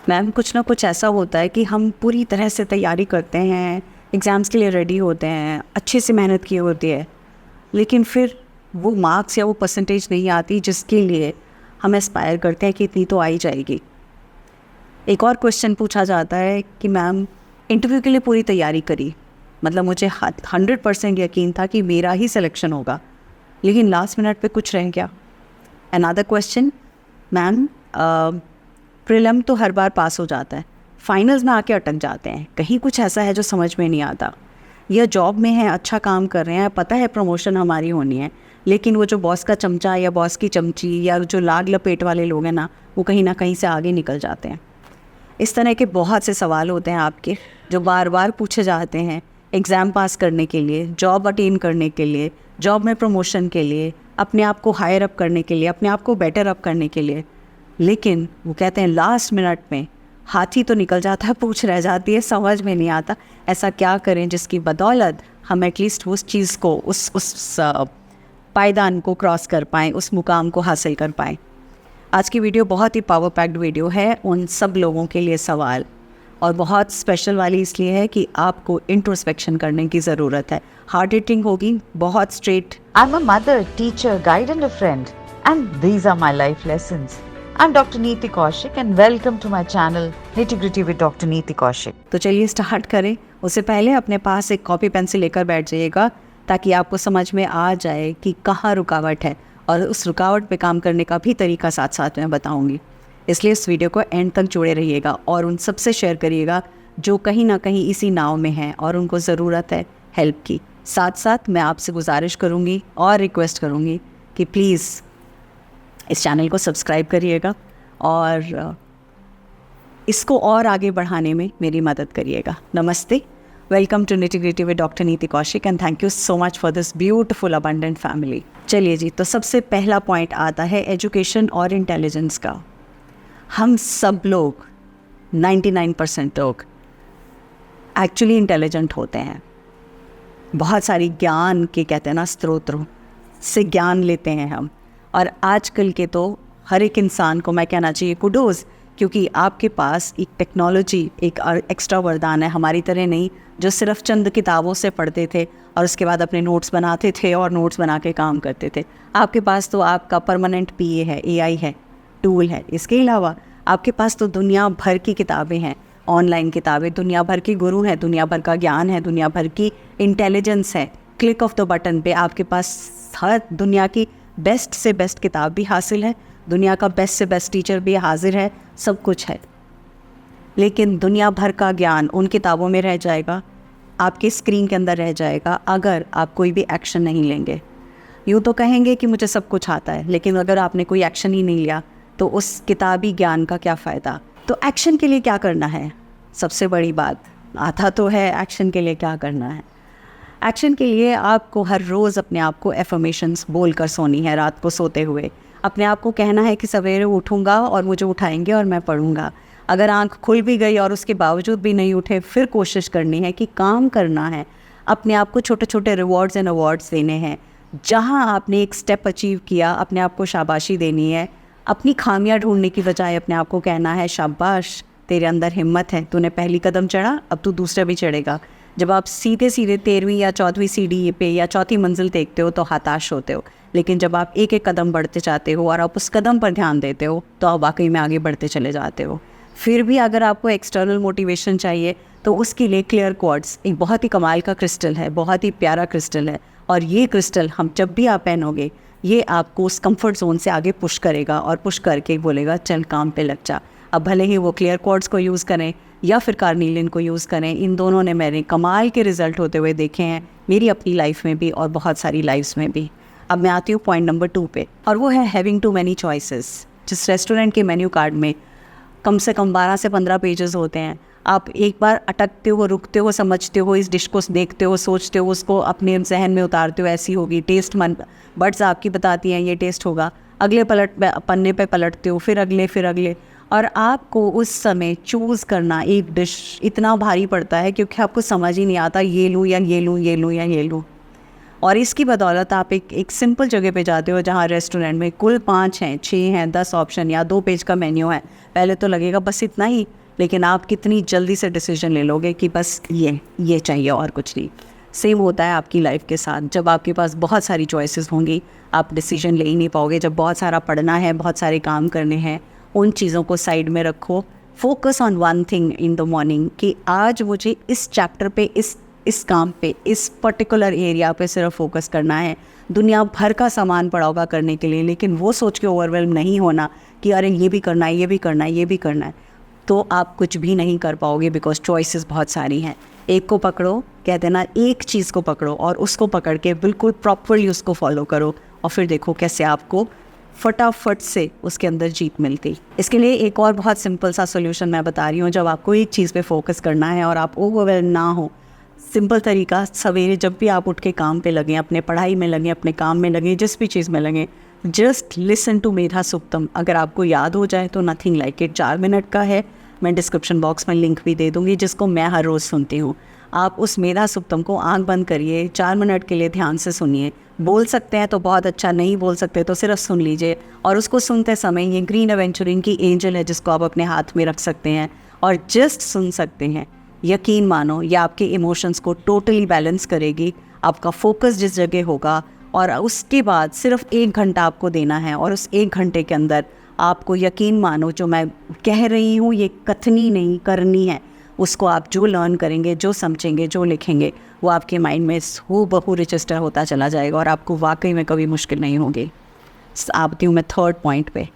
Ma'am कुछ ना कुछ ऐसा होता है कि हम पूरी तरह से तैयारी करते हैं, एग्ज़ाम्स के लिए रेडी होते हैं, अच्छे से मेहनत की होती है, लेकिन फिर वो मार्क्स या वो परसेंटेज नहीं आती जिसके लिए हम एस्पायर करते हैं कि इतनी तो आ ही जाएगी। एक और क्वेश्चन पूछा जाता है कि मैम इंटरव्यू के लिए पूरी तैयारी करी, मतलब मुझे 100% यकीन था कि मेरा ही सिलेक्शन होगा, लेकिन लास्ट मिनट पे कुछ रह गया। अनदर क्वेश्चन, मैम प्रीलिम तो हर बार पास हो जाता है, फाइनल्स में आके अटक जाते हैं, कहीं कुछ ऐसा है जो समझ में नहीं आता। या जॉब में है, अच्छा काम कर रहे हैं, पता है प्रमोशन हमारी होनी है, लेकिन वो जो बॉस का चमचा या बॉस की चमची या जो लाग लपेट वाले लोग हैं ना कहीं से आगे निकल जाते हैं। इस तरह के बहुत से सवाल होते हैं आपके जो बार बार पूछे जाते हैं एग्ज़ाम पास करने के लिए, जॉब अटेन करने के लिए, जॉब में प्रमोशन के लिए, अपने आप को हायर अप करने के लिए, अपने आप को बेटर अप करने के लिए। लेकिन वो कहते हैं लास्ट मिनट में हाथी तो निकल जाता है, पूछ रह जाती है, समझ में नहीं आता ऐसा क्या करें जिसकी बदौलत हम एटलीस्ट उस चीज़ को उस पायदान को क्रॉस कर पाएँ, उस मुकाम को हासिल कर पाएँ। आज की वीडियो बहुत ही पावर पैक्ड वीडियो है उन सब लोगों के लिए सवाल, और बहुत स्पेशल वाली इसलिए है कि आपको इंट्रोस्पेक्शन करने की ज़रूरत है। हार्ड हिटिंग होगी, बहुत straight. I'm a mother, teacher, guide and a friend, and these are my life lessons. I'm Dr. Neeti Kaushik and welcome to my channel Nitty Gritty with Dr. Neeti Kaushik. तो चलिए start करें। उससे पहले अपने पास एक copy pencil लेकर बैठ जाइएगा ताकि आपको समझ में आ जाए कि कहाँ रुकावट है, और उस रुकावट पे काम करने का भी तरीका साथ साथ मैं बताऊंगी। इसलिए इस वीडियो को एंड तक जुड़े रहिएगा और उन सबसे शेयर करिएगा जो कहीं ना कहीं इसी नाव में हैं और उनको ज़रूरत है हेल्प की। साथ साथ मैं आपसे गुजारिश करूंगी और रिक्वेस्ट करूंगी कि प्लीज़ इस चैनल को सब्सक्राइब करिएगा और इसको और आगे बढ़ाने में मेरी मदद करिएगा। नमस्ते, welcome to nitty gritty with doctor Neeti Kaushik and thank you so much for this beautiful abundant family. चलिए जी, तो सबसे पहला पॉइंट आता है एजुकेशन और इंटेलिजेंस का। हम सब लोग 99% लोग एक्चुअली इंटेलिजेंट होते हैं। बहुत सारी ज्ञान के कहते हैं ना स्रोतों से ज्ञान लेते हैं हम, और आजकल के तो हर एक इंसान को मैं कहना चाहिए कुडोज़, क्योंकि आपके पास एक टेक्नोलॉजी, एक एक्स्ट्रा वरदान है, हमारी तरह नहीं जो सिर्फ चंद किताबों से पढ़ते थे और उसके बाद अपने नोट्स बनाते थे और नोट्स बना के काम करते थे। आपके पास तो आपका परमानेंट पीए है, एआई है, टूल है। इसके अलावा आपके पास तो दुनिया भर की किताबें हैं, ऑनलाइन किताबें, दुनिया भर के गुरु हैं, दुनिया भर का ज्ञान है, दुनिया भर की इंटेलिजेंस है। क्लिक ऑफ द बटन पे आपके पास हर दुनिया की बेस्ट से बेस्ट किताब भी हासिल है, दुनिया का बेस्ट से बेस्ट टीचर भी हाजिर है, सब कुछ है। लेकिन दुनिया भर का ज्ञान उन किताबों में रह जाएगा, आपके स्क्रीन के अंदर रह जाएगा, अगर आप कोई भी एक्शन नहीं लेंगे। यूँ तो कहेंगे कि मुझे सब कुछ आता है, लेकिन अगर आपने कोई एक्शन ही नहीं लिया तो उस किताबी ज्ञान का क्या फ़ायदा। तो एक्शन के लिए क्या करना है, सबसे बड़ी बात आता तो है एक्शन के लिए क्या करना है। एक्शन के लिए आपको हर रोज़ अपने आप को एफर्मेशंस बोल कर सोनी है। रात को सोते हुए अपने आप को कहना है कि सवेरे उठूँगा और मुझे उठाएंगे और मैं पढ़ूँगा। अगर आंख खुल भी गई और उसके बावजूद भी नहीं उठे, फिर कोशिश करनी है कि काम करना है। अपने आप को छोटे छोटे रिवॉर्ड्स एंड अवार्ड्स देने हैं। जहाँ आपने एक स्टेप अचीव किया, अपने आप को शाबाशी देनी है। अपनी खामियां ढूंढने की बजाय अपने आप को कहना है शाबाश, तेरे अंदर हिम्मत है, तूने पहली कदम चढ़ा, अब तू दूसरा भी चढ़ेगा। जब आप सीधे सीधे 13वीं या 14वीं सीढ़ी पे या चौथी मंजिल देखते हो तो हताश होते हो, लेकिन जब आप एक एक कदम बढ़ते जाते हो और आप उस कदम पर ध्यान देते हो तो आप वाकई में आगे बढ़ते चले जाते हो। फिर भी अगर आपको एक्सटर्नल मोटिवेशन चाहिए तो उसके लिए क्लियर क्वार्ट्ज एक बहुत ही कमाल का क्रिस्टल है, बहुत ही प्यारा क्रिस्टल है, और ये क्रिस्टल हम जब भी आप पहनोगे ये आपको उस कंफर्ट जोन से आगे पुश करेगा और पुश करके बोलेगा चल काम पे लग जा। अब भले ही वो क्लियर क्वार्ट्ज को यूज़ करें या फिर कार्नीलियन को यूज़ करें, इन दोनों ने मेरे कमाल के रिजल्ट होते हुए देखे हैं, मेरी अपनी लाइफ में भी और बहुत सारी लाइफ्स में भी। अब मैं आती हूँ पॉइंट नंबर 2 पे, और वो है हैविंग टू मैनी चॉइसेस। जिस रेस्टोरेंट के मेन्यू कार्ड में कम से कम 12 से 15 पेजेस होते हैं, आप एक बार अटकते हो, रुकते हो, समझते हो, इस डिश को देखते हो, सोचते हो, उसको अपने जहन में उतारते हो, ऐसी होगी टेस्ट, मन बड्स आपकी बताती हैं ये टेस्ट होगा, अगले पन्ने पे पलटते हो, फिर अगले, और आपको उस समय चूज़ करना एक डिश इतना भारी पड़ता है क्योंकि आपको समझ ही नहीं आता ये लूँ या ये लूँ, ये लूँ या ये लूँ। और इसकी बदौलत आप एक सिंपल जगह पे जाते हो जहाँ रेस्टोरेंट में कुल 5 हैं, 6 हैं, 10 ऑप्शन या 2 पेज का मेन्यू है। पहले तो लगेगा बस इतना ही, लेकिन आप कितनी जल्दी से डिसीजन ले लोगे कि बस ये चाहिए और कुछ नहीं। सेम होता है आपकी लाइफ के साथ। जब आपके पास बहुत सारी चॉइसेस होंगी, आप डिसीजन ले ही नहीं पाओगे। जब बहुत सारा पढ़ना है, बहुत सारे काम करने हैं, उन चीज़ों को साइड में रखो। Focus on one thing in the morning कि आज मुझे इस चैप्टर पे, इस काम पे, इस पर्टिकुलर एरिया पे सिर्फ फोकस करना है। दुनिया भर का सामान पड़ा होगा करने के लिए, लेकिन वो सोच के ओवरवेल्म नहीं होना कि अरे ये भी करना है, ये भी करना है, ये भी करना है, तो आप कुछ भी नहीं कर पाओगे, बिकॉज चॉइसेस बहुत सारी हैं। एक को पकड़ो, कहते हैं ना, एक चीज़ को पकड़ो और उसको पकड़ के बिल्कुल प्रॉपरली उसको फॉलो करो, और फिर देखो कैसे आपको फटाफट से उसके अंदर जीत मिलती। इसके लिए एक और बहुत सिंपल सा सोल्यूशन मैं बता रही हूँ। जब आपको एक चीज़ पे फोकस करना है और आप ओवरवेल्म ना हो, सिंपल तरीका, सवेरे जब भी आप उठ के काम पे लगें, अपने पढ़ाई में लगें, अपने काम में लगें, जिस भी चीज़ में लगें, जस्ट लिसन टू मेधा सुक्तम। अगर आपको याद हो जाए तो नथिंग लाइक इट, 4 मिनट का है, मैं डिस्क्रिप्शन बॉक्स में लिंक भी दे दूँगी, जिसको मैं हर रोज़ सुनती हूँ। आप उस मेधा सुक्तम को आंख बंद करिए, 4 मिनट के लिए ध्यान से सुनिए। बोल सकते हैं तो बहुत अच्छा, नहीं बोल सकते तो सिर्फ सुन लीजिए। और उसको सुनते समय ये ग्रीन एवेंचुरिन की एंजल है जिसको आप अपने हाथ में रख सकते हैं और जस्ट सुन सकते हैं। यकीन मानो, ये आपके इमोशंस को टोटली बैलेंस करेगी। आपका फोकस जिस जगह होगा, और उसके बाद सिर्फ 1 घंटा आपको देना है, और उस 1 घंटे के अंदर आपको, यकीन मानो, जो मैं कह रही हूँ ये कथनी नहीं, करनी है। उसको आप जो लर्न करेंगे, जो समझेंगे, जो लिखेंगे, वो आपके माइंड में हूबहू रजिस्टर होता चला जाएगा और आपको वाकई में कभी मुश्किल नहीं होगी। आती हूँ मैं थर्ड पॉइंट पे,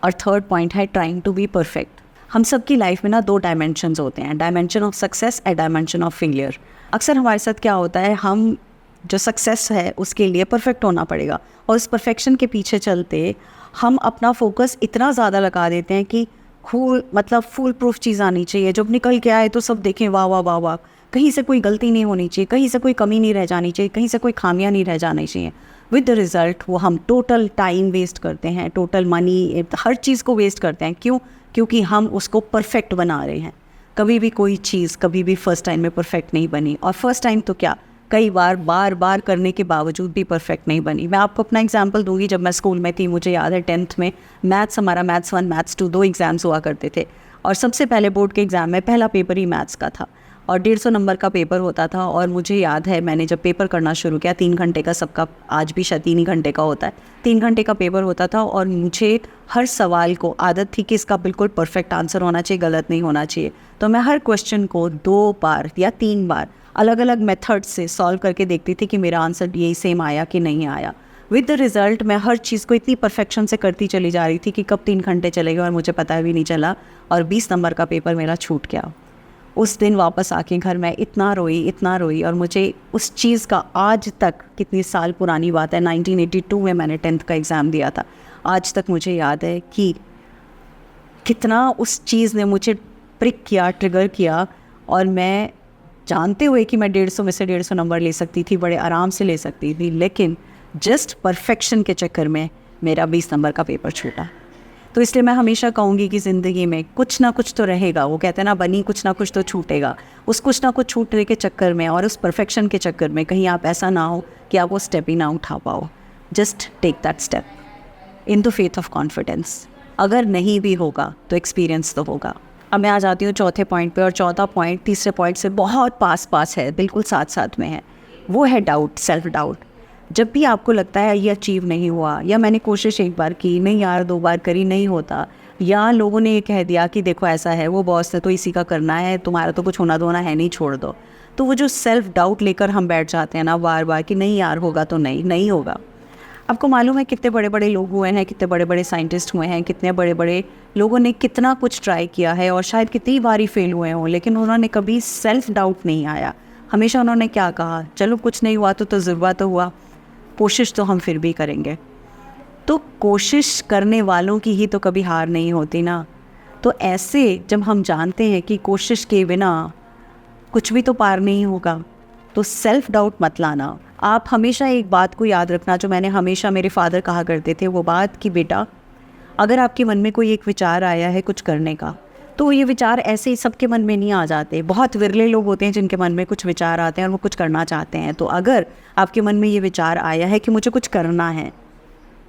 और थर्ड पॉइंट है ट्राइंग टू बी परफेक्ट। हम सबकी लाइफ में ना 2 डायमेंशंस होते हैं, dimension of success and dimension of failure. अक्सर हमारे साथ क्या होता है, हम जो सक्सेस है उसके लिए परफेक्ट होना पड़ेगा, और उस परफेक्शन के पीछे चलते हम अपना फोकस इतना ज़्यादा लगा देते हैं कि फुल प्रूफ चीज़ आनी चाहिए, जब निकल के आए तो सब देखें वाह वाह वाह वाह, कहीं से कोई गलती नहीं होनी चाहिए, कहीं से कोई कमी नहीं रह जानी चाहिए, कहीं से कोई खामियां नहीं रह जानी चाहिए। विद द रिज़ल्ट वो हम टोटल टाइम वेस्ट करते हैं, टोटल मनी, हर चीज़ को वेस्ट करते हैं। क्यों? क्योंकि हम उसको परफेक्ट बना रहे हैं। कभी भी कोई चीज़ कभी भी फर्स्ट टाइम में परफेक्ट नहीं बनी, और फर्स्ट टाइम तो क्या, कई बार बार करने के बावजूद भी परफेक्ट नहीं बनी। मैं आपको अपना एग्जांपल दूंगी। जब मैं स्कूल में थी, मुझे याद है 10th में हमारा मैथ्स 1 मैथ्स 2 2 एग्ज़ाम्स हुआ करते थे, और सबसे पहले बोर्ड के एग्ज़ाम में पहला पेपर ही मैथ्स का था, और 150 नंबर का पेपर होता था। और मुझे याद है मैंने जब पेपर करना शुरू किया, 3 घंटे का सबका, आज भी शायद 3 ही घंटे का होता है, 3 घंटे का पेपर होता था, और मुझे हर सवाल को आदत थी कि इसका बिल्कुल परफेक्ट आंसर होना चाहिए, गलत नहीं होना चाहिए। तो मैं हर क्वेश्चन को 2 बार या 3 बार अलग अलग मेथड से सॉल्व करके देखती थी कि मेरा आंसर यही सेम आया कि नहीं आया। विद द रिज़ल्ट मैं हर चीज़ को इतनी परफेक्शन से करती चली जा रही थी कि कब 3 घंटे चले गए और मुझे पता भी नहीं चला, और 20 नंबर का पेपर मेरा छूट गया। उस दिन वापस आके घर मैं इतना रोई, और मुझे उस चीज़ का आज तक, कितनी साल पुरानी बात है, 1982 में मैंने 10th का एग्ज़ाम दिया था, आज तक मुझे याद है कि कितना उस चीज़ ने मुझे प्रिक किया, ट्रिगर किया। और मैं जानते हुए कि मैं 150 में से 150 नंबर ले सकती थी, बड़े आराम से ले सकती थी, लेकिन जस्ट परफेक्शन के चक्कर में मेरा 20 नंबर का पेपर छूटा। तो इसलिए मैं हमेशा कहूँगी कि ज़िंदगी में कुछ ना कुछ तो रहेगा। वो कहते हैं ना, बनी कुछ ना कुछ तो छूटेगा। उस कुछ ना कुछ छूटने के चक्कर में और उस परफेक्शन के चक्कर में कहीं आप ऐसा ना हो कि आप वो स्टेप ही ना उठा पाओ। Just take that step in the faith of confidence. अगर नहीं भी होगा तो एक्सपीरियंस तो होगा। अब मैं आ जाती हूँ चौथे पॉइंट पे, और चौथा पॉइंट तीसरे पॉइंट से बहुत पास है, बिल्कुल साथ में है। वो है डाउट, सेल्फ डाउट। जब भी आपको लगता है ये अचीव नहीं हुआ, या मैंने कोशिश 1 बार की, नहीं यार 2 बार करी, नहीं होता, या लोगों ने ये कह दिया कि देखो ऐसा है, वो बॉस है तो इसी का करना है, तुम्हारा तो कुछ होना धोना है नहीं, छोड़ दो, तो वो जो सेल्फ डाउट लेकर हम बैठ जाते हैं ना बार बार कि नहीं यार होगा तो नहीं होगा। आपको मालूम है कितने बड़े बड़े लोग हुए हैं, कितने बड़े बड़े साइंटिस्ट हुए हैं, कितने बड़े बड़े लोगों ने कितना कुछ ट्राई किया है, और शायद कितनी बारी फेल हुए हों, लेकिन उन्होंने कभी सेल्फ डाउट नहीं आया। हमेशा उन्होंने क्या कहा, चलो कुछ नहीं हुआ तो तजुर्बा तो हुआ, कोशिश तो हम फिर भी करेंगे। तो कोशिश करने वालों की ही तो कभी हार नहीं होती ना। तो ऐसे जब हम जानते हैं कि कोशिश के बिना कुछ भी तो पार नहीं होगा, तो सेल्फ डाउट मत लाना। आप हमेशा एक बात को याद रखना, जो मैंने हमेशा, मेरे फादर कहा करते थे वो बात, कि बेटा अगर आपके मन में कोई एक विचार आया है कुछ करने का, तो ये विचार ऐसे ही सबके मन में नहीं आ जाते, बहुत विरले लोग होते हैं जिनके मन में कुछ विचार आते हैं और वो कुछ करना चाहते हैं। तो अगर आपके मन में ये विचार आया है कि मुझे कुछ करना है,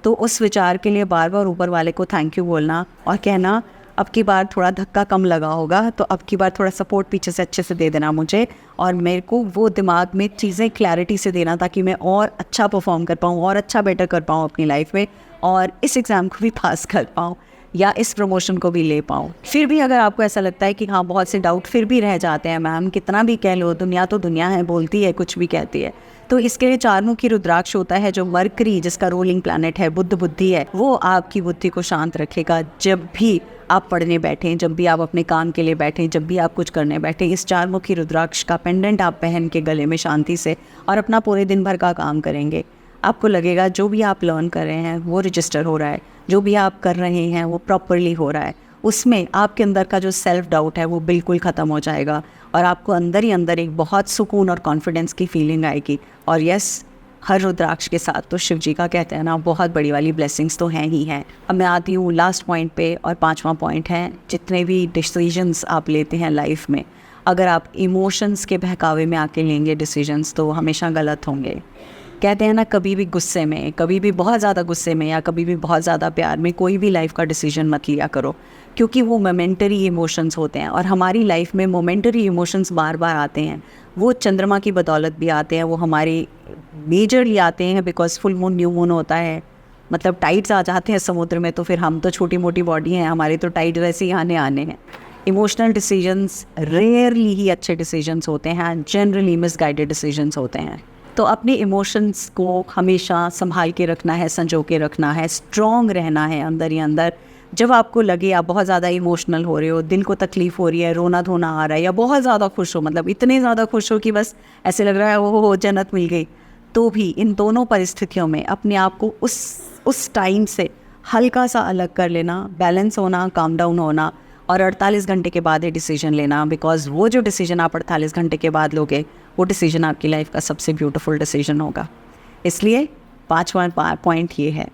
तो उस विचार के लिए बार बार ऊपर वाले को थैंक यू बोलना और कहना अब की बार थोड़ा धक्का कम लगा होगा, तो अब की बार थोड़ा सपोर्ट पीछे से अच्छे से दे देना मुझे, और मेरे को वो दिमाग में चीज़ें क्लैरिटी से देना ताकि मैं और अच्छा परफॉर्म कर पाऊँ और अच्छा बेटर कर पाऊँ अपनी लाइफ में, और इस एग्ज़ाम को भी पास कर पाऊँ या इस प्रमोशन को भी ले पाऊँ। फिर भी अगर आपको ऐसा लगता है कि हाँ बहुत से डाउट फिर भी रह जाते हैं, मैम कितना भी कह लो, दुनिया तो दुनिया है, बोलती है कुछ भी कहती है, तो इसके लिए चारमुखी रुद्राक्ष होता है जो मरकरी, जिसका रूलिंग प्लैनेट है, बुद्ध बुद्धि है, वो आपकी बुद्धि को शांत रखेगा। जब भी आप पढ़ने बैठें, जब भी आप अपने काम के लिए बैठें, जब भी आप कुछ करने बैठें, इस चारमुखी रुद्राक्ष का पेंडेंट आप पहन के गले में शांति से और अपना पूरे दिन भर का काम करेंगे, आपको लगेगा जो भी आप लर्न कर रहे हैं वो रजिस्टर हो रहा है, जो भी आप कर रहे हैं वो प्रॉपरली हो रहा है। उसमें आपके अंदर का जो सेल्फ डाउट है वो बिल्कुल ख़त्म हो जाएगा और आपको अंदर ही अंदर एक बहुत सुकून और कॉन्फिडेंस की फीलिंग आएगी। और यस, हर रुद्राक्ष के साथ तो शिव जी का कहते हैं ना, बहुत बड़ी वाली ब्लेसिंग्स तो हैं ही हैं। अब मैं आती हूँ लास्ट पॉइंट पे, और 5वां पॉइंट है, जितने भी डिसीजंस आप लेते हैं लाइफ में, अगर आप इमोशंस के बहकावे में आके लेंगे डिसीजंस तो हमेशा गलत होंगे। कहते हैं ना, कभी भी गुस्से में, कभी भी बहुत ज़्यादा गुस्से में या कभी भी बहुत ज़्यादा प्यार में कोई भी लाइफ का डिसीजन मत लिया करो, क्योंकि वो मोमेंटरी इमोशंस होते हैं और हमारी लाइफ में मोमेंटरी इमोशंस बार बार आते हैं। वो चंद्रमा की बदौलत भी आते हैं, वो हमारी मेजरली आते हैं because full moon new moon होता है, मतलब टाइड्स आ जाते हैं समुद्र में, तो फिर हम तो छोटी मोटी बॉडी हैं, हमारे तो टाइड वैसे ही आने हैं। इमोशनल डिसीजंस रेयरली ही अच्छे डिसीजंस होते हैं, जनरली मिसगाइडेड डिसीजंस होते हैं। तो अपने इमोशंस को हमेशा संभाल के रखना है, संजो के रखना है, स्ट्रॉन्ग रहना है अंदर ही अंदर। जब आपको लगे आप बहुत ज़्यादा इमोशनल हो रहे हो, दिल को तकलीफ़ हो रही है, रोना धोना आ रहा है, या बहुत ज़्यादा खुश हो, मतलब इतने ज़्यादा खुश हो कि बस ऐसे लग रहा है वो जन्नत मिल गई, तो भी इन दोनों परिस्थितियों में अपने आप को उस टाइम से हल्का सा अलग कर लेना, बैलेंस होना, काम डाउन होना, और 48 घंटे के बाद ये डिसीजन लेना, बिकॉज़ वो जो डिसीजन आप 48 घंटे के बाद लोगे वो डिसीजन आपकी लाइफ का सबसे ब्यूटीफुल डिसीजन होगा। इसलिए 5वां पॉइंट ये है।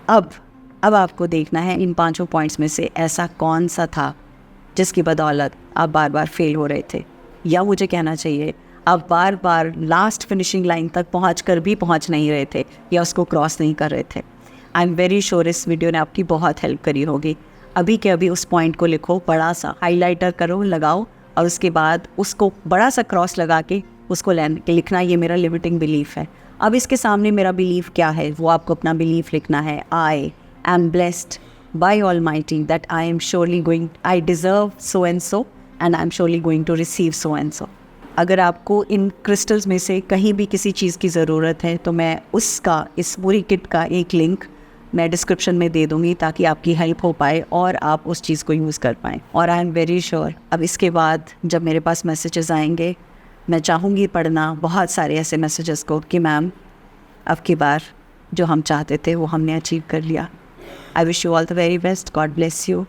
अब आपको देखना है इन 5 पॉइंट्स में से ऐसा कौन सा था जिसकी बदौलत आप बार बार फेल हो रहे थे, या मुझे कहना चाहिए आप बार बार लास्ट फिनिशिंग लाइन तक पहुँच कर भी पहुँच नहीं रहे थे या उसको क्रॉस नहीं कर रहे थे। आई एम वेरी श्योर इस वीडियो ने आपकी बहुत हेल्प करी होगी। अभी के अभी उस पॉइंट को लिखो, बड़ा सा हाइलाइटर करो, लगाओ, और उसके बाद उसको बड़ा सा क्रॉस लगा के उसको लिखना, ये मेरा लिमिटिंग बिलीफ है। अब इसके सामने मेरा बिलीफ क्या है, वो आपको अपना बिलीफ लिखना है। I am blessed by almighty that I am surely going, I deserve so and so and I am surely going to receive so and so. अगर आपको इन क्रिस्टल्स में से कहीं भी किसी चीज़ की ज़रूरत है तो मैं उसका, इस पूरी किट का एक लिंक मैं डिस्क्रिप्शन में दे दूँगी ताकि आपकी हेल्प हो पाए और आप उस चीज़ को यूज़ कर पाएँ। और आई एम वेरी श्योर अब इसके बाद जब मेरे पास मैसेजेस आएंगे, मैं चाहूँगी पढ़ना बहुत सारे ऐसे मैसेजेस को कि मैम अब की बार जो हम चाहते थे वो हमने अचीव कर लिया। I wish you all the very best. God bless you.